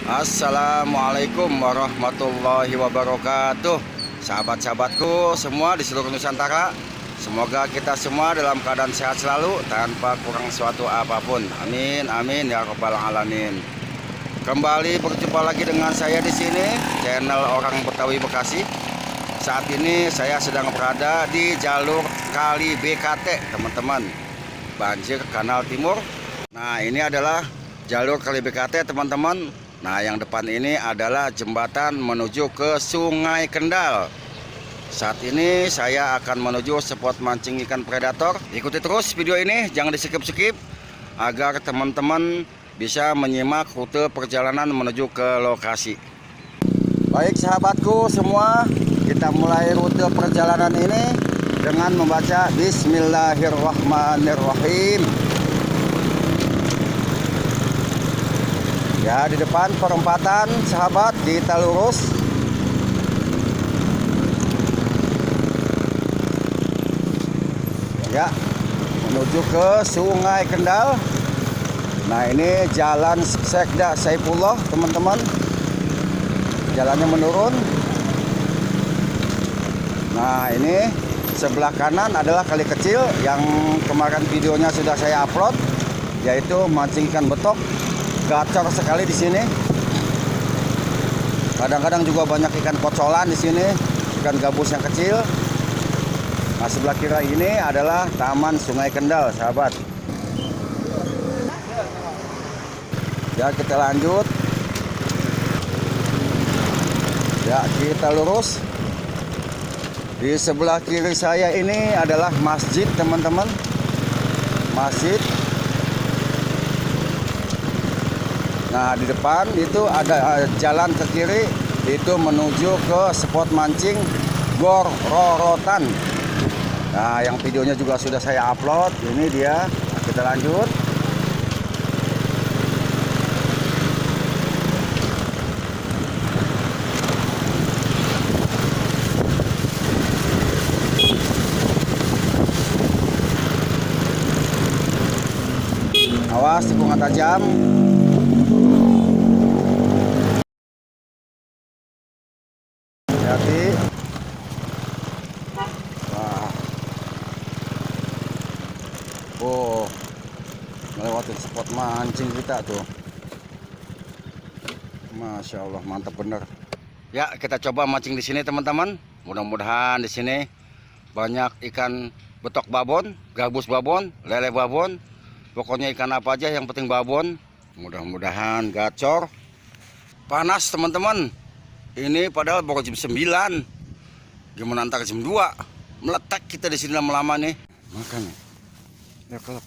Assalamualaikum warahmatullahi wabarakatuh. Sahabat-sahabatku semua di seluruh Nusantara, semoga kita semua dalam keadaan sehat selalu tanpa kurang suatu apapun. Amin amin ya rabbal alamin. Kembali berjumpa lagi dengan saya di sini, channel Orang Betawi Bekasi. Saat ini saya sedang berada di jalur Kali BKT, teman-teman. Banjir Kanal Timur. Nah, ini adalah jalur Kali BKT, teman-teman. Nah, yang depan ini adalah jembatan menuju ke Sungai Kendal. Saat ini saya akan menuju spot mancing ikan predator. Ikuti terus video ini, jangan di skip-skip agar teman-teman bisa menyimak rute perjalanan menuju ke lokasi. Baik sahabatku semua, kita mulai rute perjalanan ini dengan membaca Bismillahirrahmanirrahim. Ya, di depan perempatan sahabat, kita lurus. Ya, menuju ke Sungai Kendal. Nah, ini jalan Sekda Saifullah, teman-teman. Jalannya menurun. Nah, ini sebelah kanan adalah kali kecil yang kemarin videonya sudah saya upload, yaitu mancing ikan betok. Gacor sekali di sini. Kadang-kadang juga banyak ikan kocolan di sini, ikan gabus yang kecil. Nah, sebelah kiri ini adalah Taman Sungai Kendal, sahabat. Ya, kita lanjut. Ya, kita lurus. Di sebelah kiri saya ini adalah masjid, teman-teman. Masjid. Nah, di depan itu ada jalan ke kiri, itu menuju ke spot mancing Gor Rorotan. Nah, yang videonya juga sudah saya upload. Ini dia. Nah, kita lanjut. Awas tikungan tajam. Hati. Wah. Oh, melewati spot mancing kita tuh. Masya Allah, mantap bener. Ya, kita coba mancing di sini, teman-teman. Mudah-mudahan di sini banyak ikan betok babon, gabus babon, lele babon. Pokoknya ikan apa aja, yang penting babon. Mudah-mudahan gacor. Panas, teman-teman. Ini padahal baru jam 9. Gimana antar jam 2? Meletak kita di sini lama-lama nih. Makanya. Ya, kelap.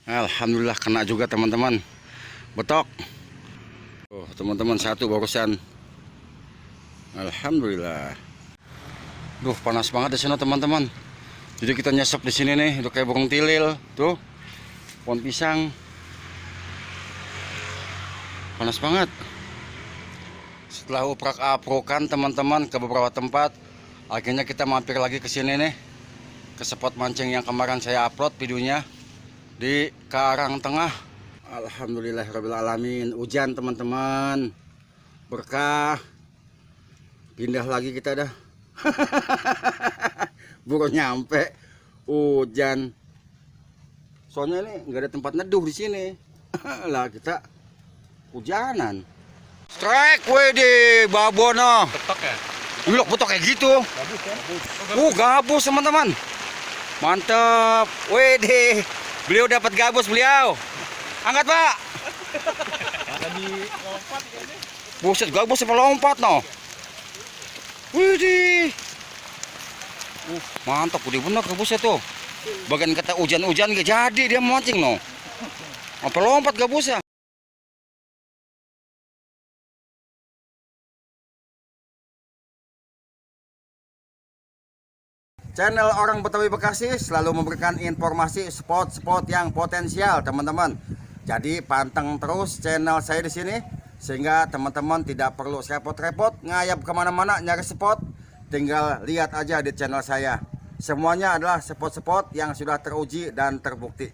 Alhamdulillah kena juga, teman-teman. Betok. Oh, teman-teman, satu barusan. Alhamdulillah. Duh, panas banget di sana, teman-teman. Jadi kita nyesep di sini nih, udah kayak burung tilil, tuh. Pohon pisang. Panas banget. Setelah uprak-aprokan, teman-teman, ke beberapa tempat, akhirnya kita mampir lagi ke sini nih, ke spot mancing yang kemarin saya upload videonya di Karangtengah. Alhamdulillahirrahmanirrahim. Hujan, teman-teman. Berkah. Pindah lagi kita dah. Baru nyampe hujan. Soalnya ini nggak ada tempat neduh di sini. Lah, kita hujanan. Strike, wede, babono. Betok ya? Wilok betok kayak gitu. Gabus ya? Gabus, teman-teman. Mantep. Wede. Beliau dapat gabus, beliau. Angkat, Pak. Ada di lompat kayaknya. Buset, gabus apa lompat, no? Wede. Mantap, udah bener gabusnya tuh. Bagian kata hujan-hujan gak jadi dia mancing, no. Apa lompat gabusnya? Channel Orang Betawi Bekasi selalu memberikan informasi spot-spot yang potensial, teman-teman. Jadi panteng terus channel saya di sini sehingga teman-teman tidak perlu repot-repot ngayap kemana-mana nyari spot. Tinggal lihat aja di channel saya. Semuanya adalah spot-spot yang sudah teruji dan terbukti.